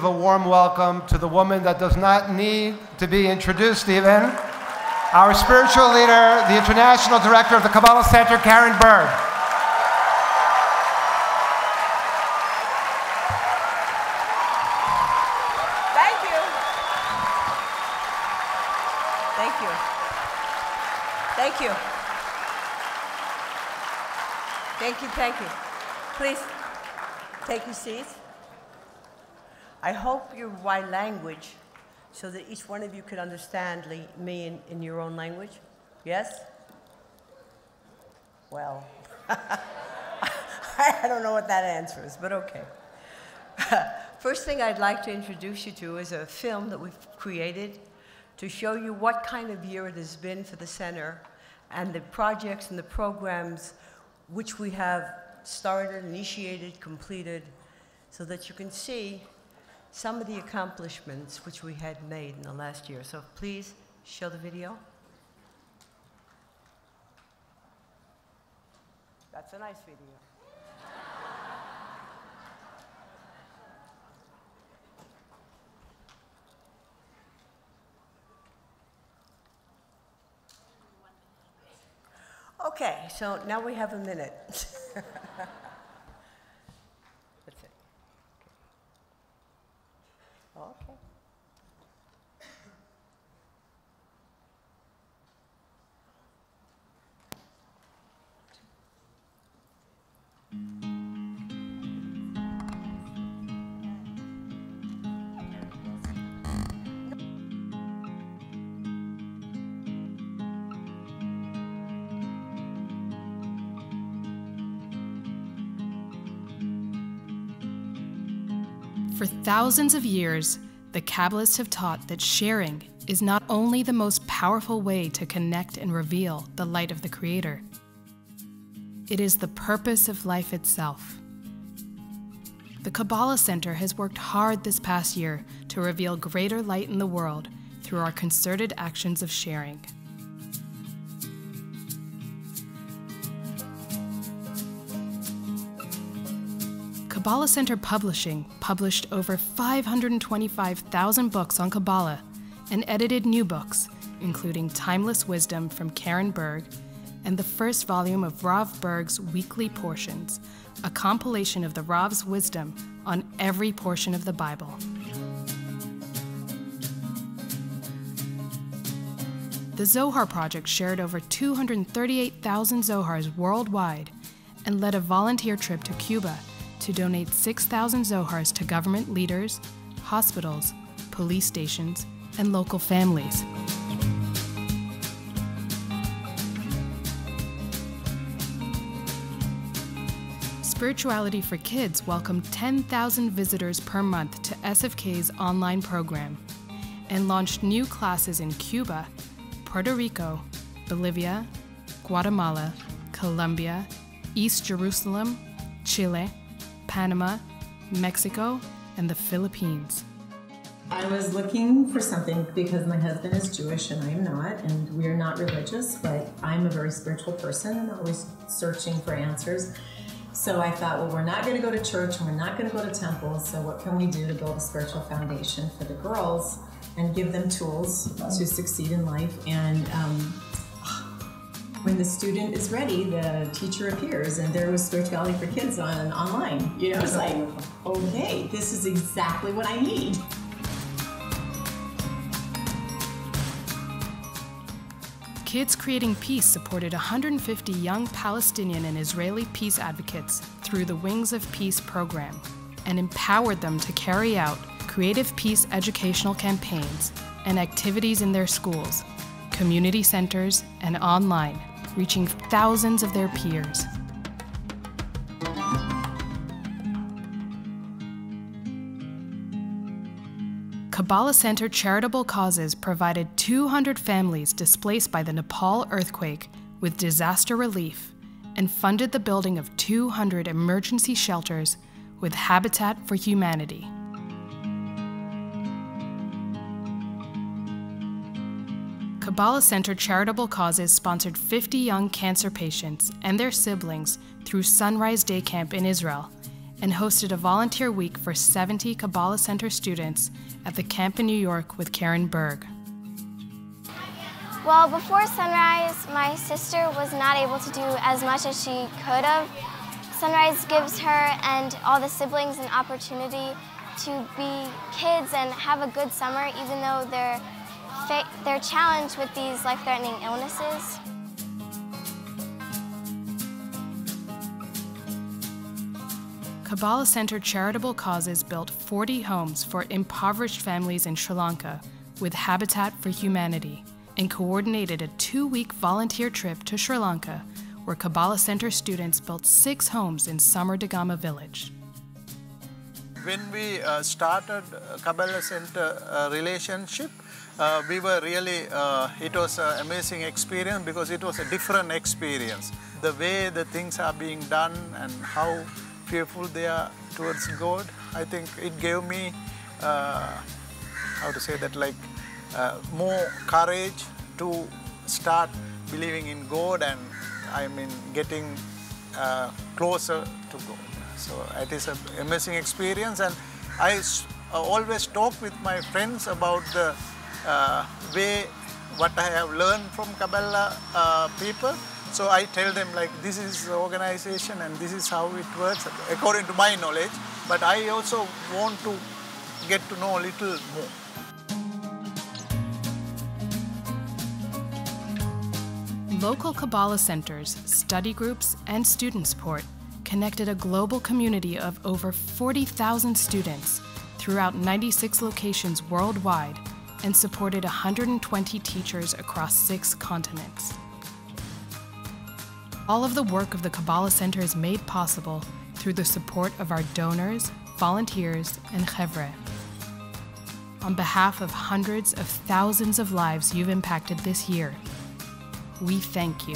A warm welcome to the woman that does not need to be introduced even, our spiritual leader, the International Director of the Kabbalah Center, Karen Berg. Thank you. Thank you. Thank you. Thank you, thank you. Please, take your seats. I hope you're white language so that each one of you could understand me in your own language. Yes? Well, I don't know what that answer is, but okay. First thing I'd like to introduce you to is a film that we've created to show you what kind of year it has been for the center and the projects and the programs which we have started, initiated, completed, so that you can see some of the accomplishments which we had made in the last year. So please show the video. That's a nice video. Okay, so now we have a minute. That's it. Okay. For thousands of years, the Kabbalists have taught that sharing is not only the most powerful way to connect and reveal the light of the Creator, it is the purpose of life itself. The Kabbalah Center has worked hard this past year to reveal greater light in the world through our concerted actions of sharing. Kabbalah Center Publishing published over 525,000 books on Kabbalah and edited new books, including Timeless Wisdom from Karen Berg and the first volume of Rav Berg's Weekly Portions, a compilation of the Rav's wisdom on every portion of the Bible. The Zohar Project shared over 238,000 Zohars worldwide and led a volunteer trip to Cuba to donate 6,000 Zohars to government leaders, hospitals, police stations, and local families. Spirituality for Kids welcomed 10,000 visitors per month to SFK's online program and launched new classes in Cuba, Puerto Rico, Bolivia, Guatemala, Colombia, East Jerusalem, Chile, Panama, Mexico, and the Philippines. I was looking for something because my husband is Jewish and I am not, and we are not religious, but I'm a very spiritual person and always searching for answers. So I thought, well, we're not going to go to church and we're not going to go to temples, so what can we do to build a spiritual foundation for the girls and give them tools to succeed in life? And when the student is ready, the teacher appears, and there was Spirituality for Kids online. You know, it's like, okay, this is exactly what I need. Kids Creating Peace supported 150 young Palestinian and Israeli peace advocates through the Wings of Peace program and empowered them to carry out creative peace educational campaigns and activities in their schools, community centers, and online, reaching thousands of their peers. Kabbalah Center Charitable Causes provided 200 families displaced by the Nepal earthquake with disaster relief and funded the building of 200 emergency shelters with Habitat for Humanity. Kabbalah Center Charitable Causes sponsored 50 young cancer patients and their siblings through Sunrise Day Camp in Israel and hosted a volunteer week for 70 Kabbalah Center students at the camp in New York with Karen Berg. Well, before sunrise, my sister was not able to do as much as she could have. Sunrise gives her and all the siblings an opportunity to be kids and have a good summer, even though they're challenged with these life-threatening illnesses. Kabbalah Center charitable causes built 40 homes for impoverished families in Sri Lanka with Habitat for Humanity and coordinated a 2-week volunteer trip to Sri Lanka where Kabbalah Center students built 6 homes in Samardagama village. When we started Kabbalah Center relationship, we were really, it was an amazing experience because it was a different experience. The way the things are being done and how fearful they are towards God, I think it gave me, how to say that, like more courage to start believing in God and I mean getting closer to God. So it is an amazing experience, and I always talk with my friends about the way what I have learned from Kabbalah people. So I tell them like this is the organization and this is how it works according to my knowledge. But I also want to get to know a little more. Local Kabbalah centers, study groups, and student support connected a global community of over 40,000 students throughout 96 locations worldwide and supported 120 teachers across 6 continents. All of the work of the Kabbalah Center is made possible through the support of our donors, volunteers, and chevre. On behalf of hundreds of thousands of lives you've impacted this year, we thank you.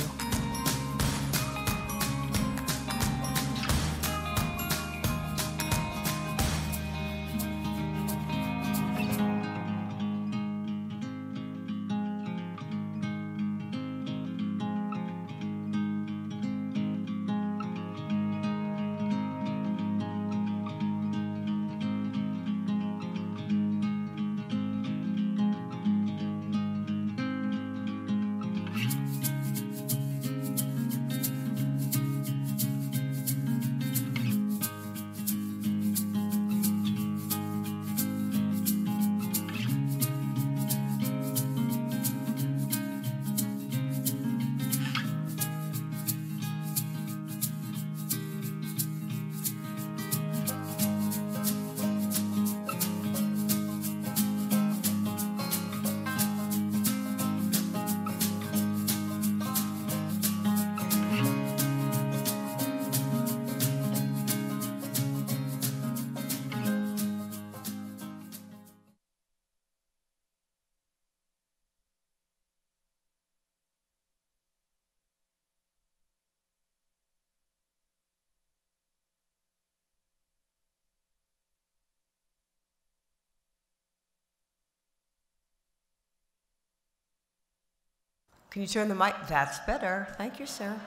Can you turn the mic? That's better. Thank you, sir.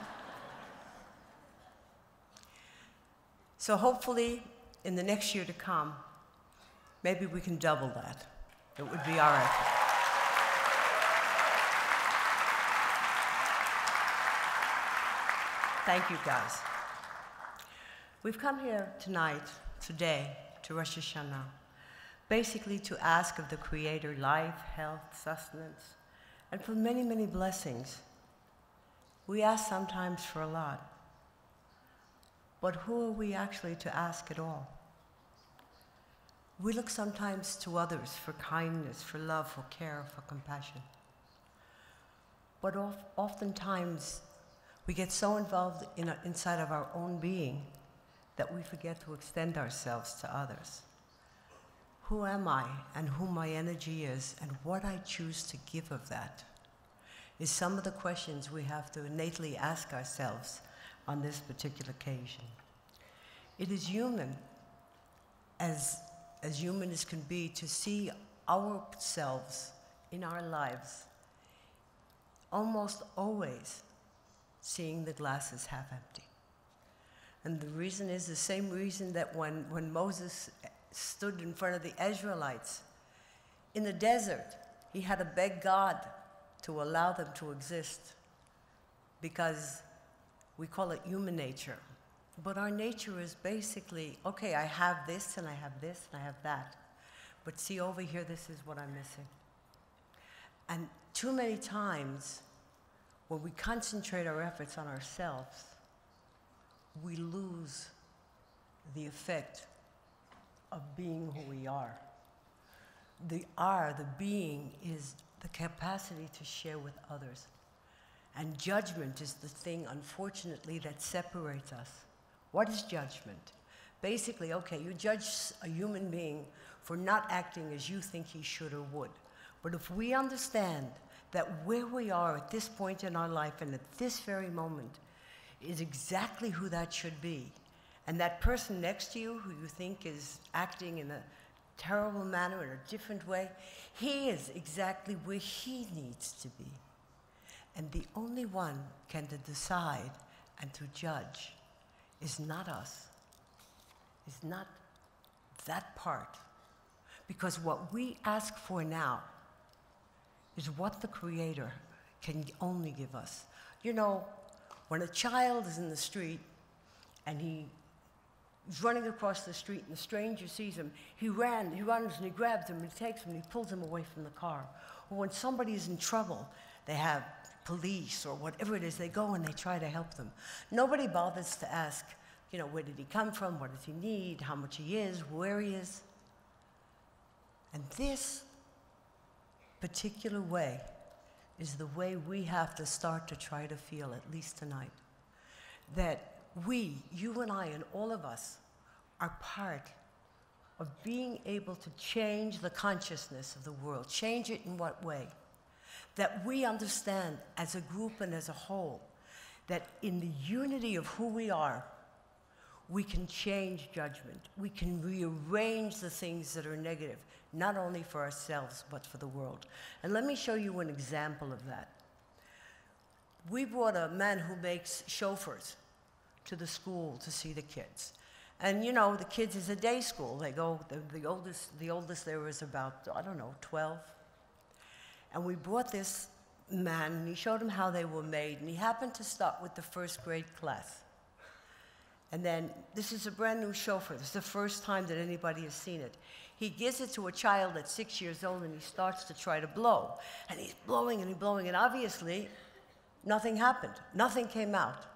So hopefully, in the next year to come, maybe we can double that. It would be our effort. Thank you, guys. We've come here tonight, today, to Rosh Hashanah, basically to ask of the Creator life, health, sustenance, and for many, many blessings. We ask sometimes for a lot. But who are we actually to ask at all? We look sometimes to others for kindness, for love, for care, for compassion. But oftentimes, we get so involved inside of our own being that we forget to extend ourselves to others. Who am I and who my energy is and what I choose to give of that is some of the questions we have to innately ask ourselves on this particular occasion. It is human, as human as can be, to see ourselves in our lives almost always seeing the glass as half empty. And the reason is the same reason that when Moses stood in front of the Israelites in the desert, he had to beg God to allow them to exist, because we call it human nature. But our nature is basically, okay, I have this, and I have this, and I have that. But see, over here, this is what I'm missing. And too many times, when we concentrate our efforts on ourselves, we lose the effect of being who we are. The being, is the capacity to share with others. And judgment is the thing, unfortunately, that separates us. What is judgment? Basically, okay, you judge a human being for not acting as you think he should or would. But if we understand that where we are at this point in our life and at this very moment is exactly who that should be, and that person next to you who you think is acting in a terrible manner, in a different way, he is exactly where he needs to be. And the only one can decide and to judge is not us, is not that part. Because what we ask for now is what the Creator can only give us. You know, when a child is in the street and he's running across the street and the stranger sees him, he runs and he grabs him and he takes him and he pulls him away from the car. Or when somebody is in trouble, they have police or whatever it is, they go and they try to help them. Nobody bothers to ask, you know, where did he come from, what does he need, how much he is, where he is. And this particular way is the way we have to start to try to feel, at least tonight. That we, you and I and all of us, are part of being able to change the consciousness of the world. Change it in what way? That we understand as a group and as a whole that in the unity of who we are, we can change judgment. We can rearrange the things that are negative, not only for ourselves, but for the world. And let me show you an example of that. We brought a man who makes chauffeurs to the school to see the kids. And you know, the kids is a day school. They go, the oldest there is about, I don't know, 12. And we brought this man, and he showed them how they were made, and he happened to start with the first grade class. And then, this is a brand new chauffeur. This is the first time that anybody has seen it. He gives it to a child at 6 years old, and he starts to try to blow. And he's blowing, and he's blowing, and obviously, nothing happened. Nothing came out.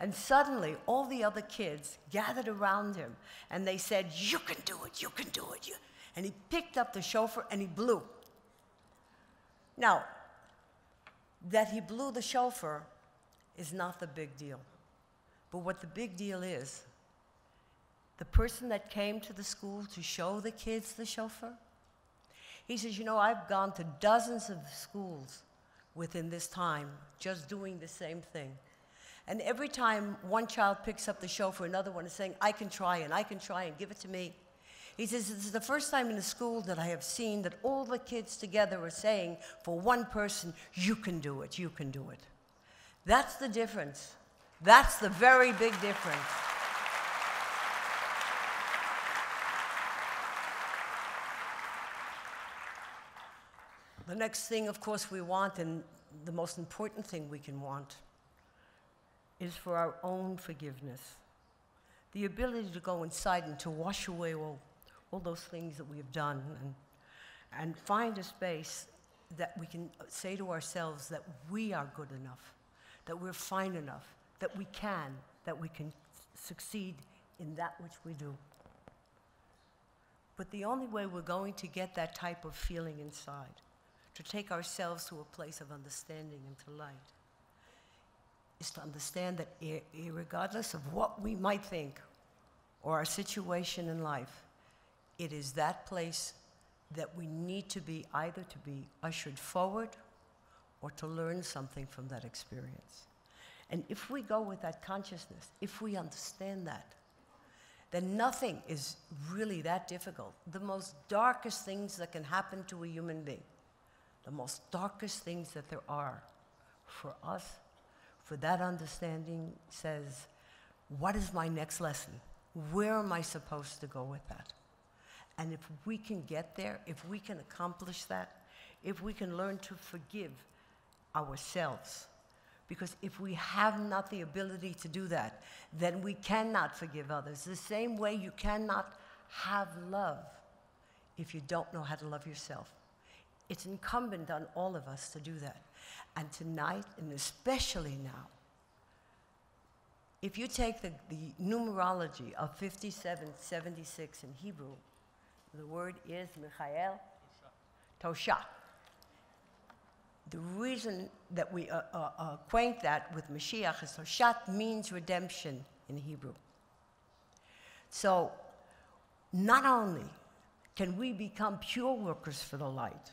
And suddenly, all the other kids gathered around him, and they said, "You can do it, you can do it." And he picked up the chauffeur, and he blew. Now, that he blew the chauffeur is not the big deal. But what the big deal is, the person that came to the school to show the kids the chauffeur, he says, you know, I've gone to dozens of schools within this time just doing the same thing. And every time one child picks up the chauffeur, another one is saying, I can try and give it to me. He says, this is the first time in the school that I have seen that all the kids together are saying for one person, you can do it, you can do it. That's the difference. That's the very big difference. The next thing, of course, we want, and the most important thing we can want, is for our own forgiveness. The ability to go inside and to wash away all those things that we have done and find a space that we can say to ourselves that we are good enough, that we're fine enough, that we can succeed in that which we do. But the only way we're going to get that type of feeling inside, to take ourselves to a place of understanding and to light, is to understand that regardless of what we might think or our situation in life, it is that place that we need to be, either to be ushered forward or to learn something from that experience. And if we go with that consciousness, if we understand that, then nothing is really that difficult. The most darkest things that can happen to a human being, the most darkest things that there are, for us, for that understanding says, what is my next lesson? Where am I supposed to go with that? And if we can get there, if we can accomplish that, if we can learn to forgive ourselves, because if we have not the ability to do that, then we cannot forgive others. The same way you cannot have love if you don't know how to love yourself. It's incumbent on all of us to do that. And tonight, and especially now, if you take the numerology of 5776 in Hebrew, the word is Michael Tosha. The reason that we acquaint that with Mashiach is Toshat means redemption in Hebrew. So not only can we become pure workers for the light,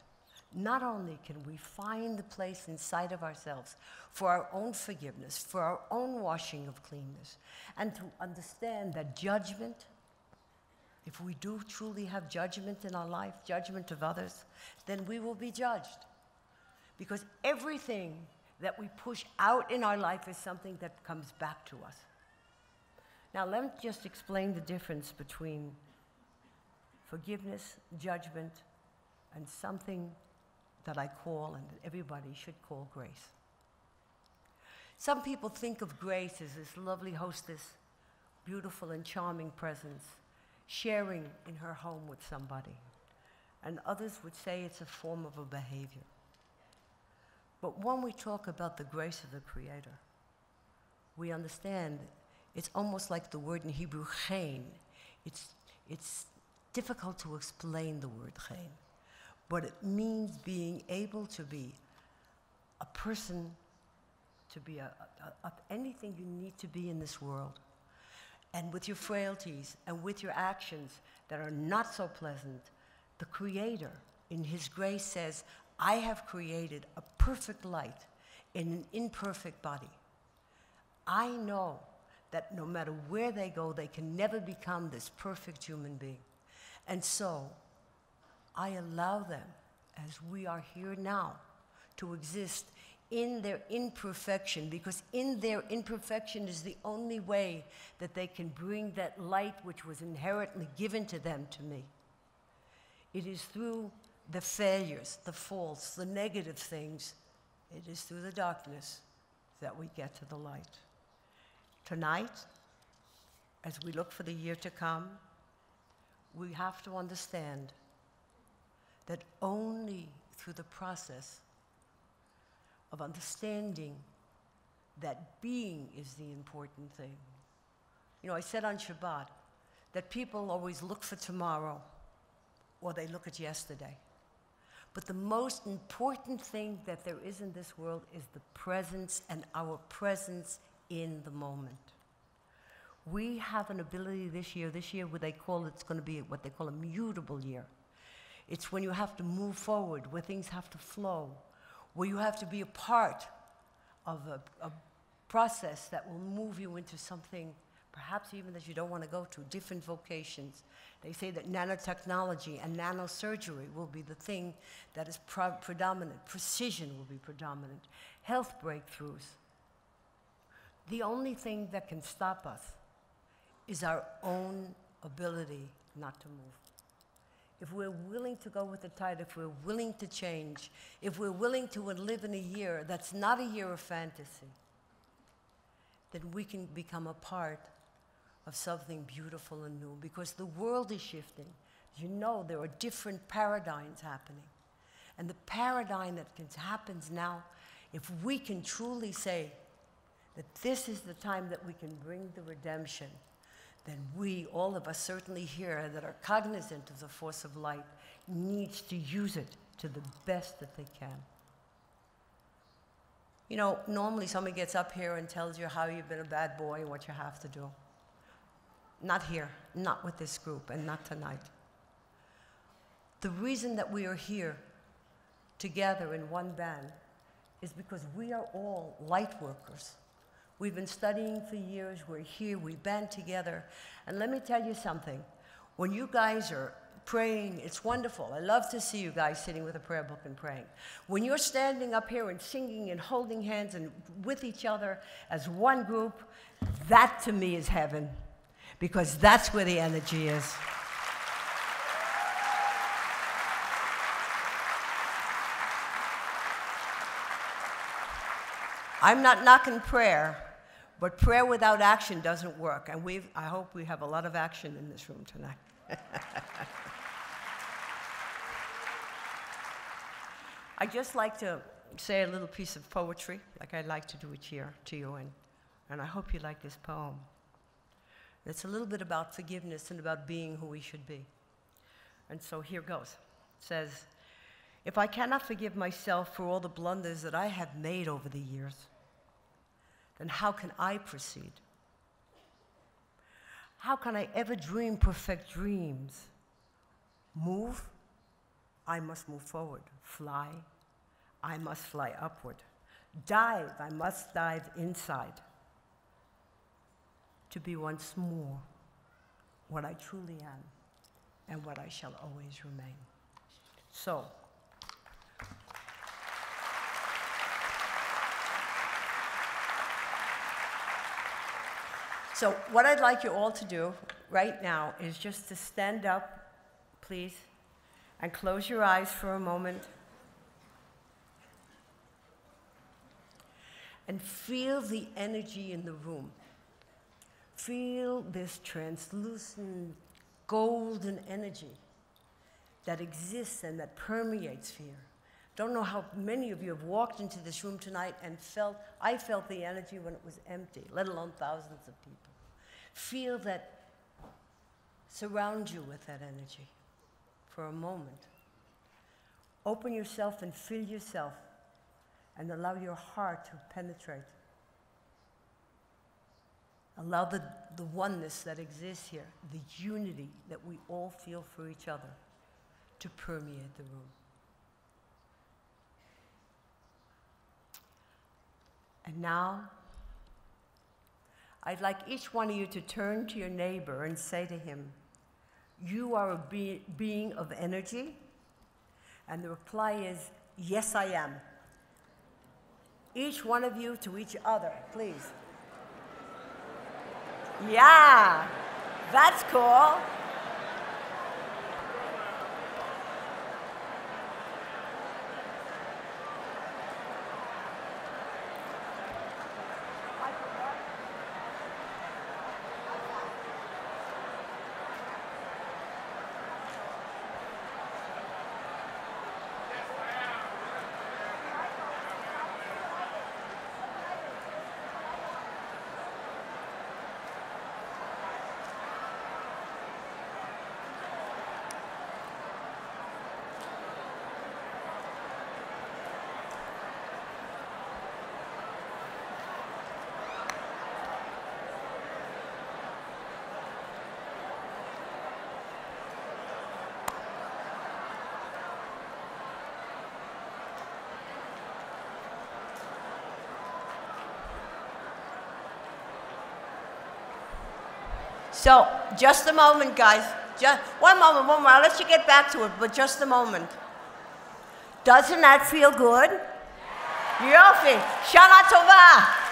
not only can we find the place inside of ourselves for our own forgiveness, for our own washing of cleanness, and to understand that judgment, if we do truly have judgment in our life, judgment of others, then we will be judged. Because everything that we push out in our life is something that comes back to us. Now, let me just explain the difference between forgiveness, judgment, and something that I call, and that everybody should call, grace. Some people think of grace as this lovely hostess, beautiful and charming presence, sharing in her home with somebody. And others would say it's a form of a behavior. But when we talk about the grace of the Creator, we understand it's almost like the word in Hebrew, chen. It's difficult to explain the word chen, but it means being able to be a person, to be anything you need to be in this world. And with your frailties and with your actions that are not so pleasant, the Creator, in His grace, says, I have created a perfect light in an imperfect body. I know that no matter where they go, they can never become this perfect human being. And so, I allow them, as we are here now, to exist in their imperfection, because in their imperfection is the only way that they can bring that light which was inherently given to them to me. It is through the failures, the faults, the negative things, it is through the darkness that we get to the light. Tonight, as we look for the year to come, we have to understand that only through the process of understanding that being is the important thing. You know, I said on Shabbat that people always look for tomorrow or they look at yesterday. But the most important thing that there is in this world is the presence and our presence in the moment. We have an ability this year where they call it's going to be what they call a mutable year. It's when you have to move forward, where things have to flow, where you have to be a part of a process that will move you into something perhaps even that you don't want to go to, different vocations. They say that nanotechnology and nanosurgery will be the thing that is predominant. Precision will be predominant. Health breakthroughs. The only thing that can stop us is our own ability not to move. If we're willing to go with the tide, if we're willing to change, if we're willing to live in a year that's not a year of fantasy, then we can become a part of something beautiful and new, because the world is shifting. You know, there are different paradigms happening. And the paradigm that happens now, if we can truly say that this is the time that we can bring the redemption, then we, all of us certainly here that are cognizant of the force of light, needs to use it to the best that they can. You know, normally somebody gets up here and tells you how you've been a bad boy and what you have to do. Not here, not with this group, and not tonight. The reason that we are here together in one band is because we are all light workers. We've been studying for years, we're here, we band together. And let me tell you something, when you guys are praying, it's wonderful. I love to see you guys sitting with a prayer book and praying. When you're standing up here and singing and holding hands and with each other as one group, That to me is heaven, because that's where the energy is. I'm not knocking prayer, but prayer without action doesn't work. And I hope we have a lot of action in this room tonight. I'd just like to say a little piece of poetry, like I like to do it here to you, and I hope you like this poem. It's a little bit about forgiveness and about being who we should be. And so here goes. It says, if I cannot forgive myself for all the blunders that I have made over the years, then how can I proceed? How can I ever dream perfect dreams? Move, I must move forward. Fly, I must fly upward. Dive, I must dive inside. To be once more what I truly am and what I shall always remain. So what I'd like you all to do right now is just to stand up, please, and close your eyes for a moment. And feel the energy in the room. Feel this translucent, golden energy that exists and that permeates here. Don't know how many of you have walked into this room tonight and I felt the energy when it was empty, let alone thousands of people. Feel that, surround you with that energy for a moment. Open yourself and fill yourself and allow your heart to penetrate. Allow the oneness that exists here, the unity that we all feel for each other, to permeate the room. And now, I'd like each one of you to turn to your neighbor and say to him, you are a being of energy? And the reply is, yes, I am. Each one of you to each other, please. Yeah, that's cool. So, just a moment, guys. Just one moment. I'll let you get back to it, but just a moment. Doesn't that feel good? Yofi, Shana Tova.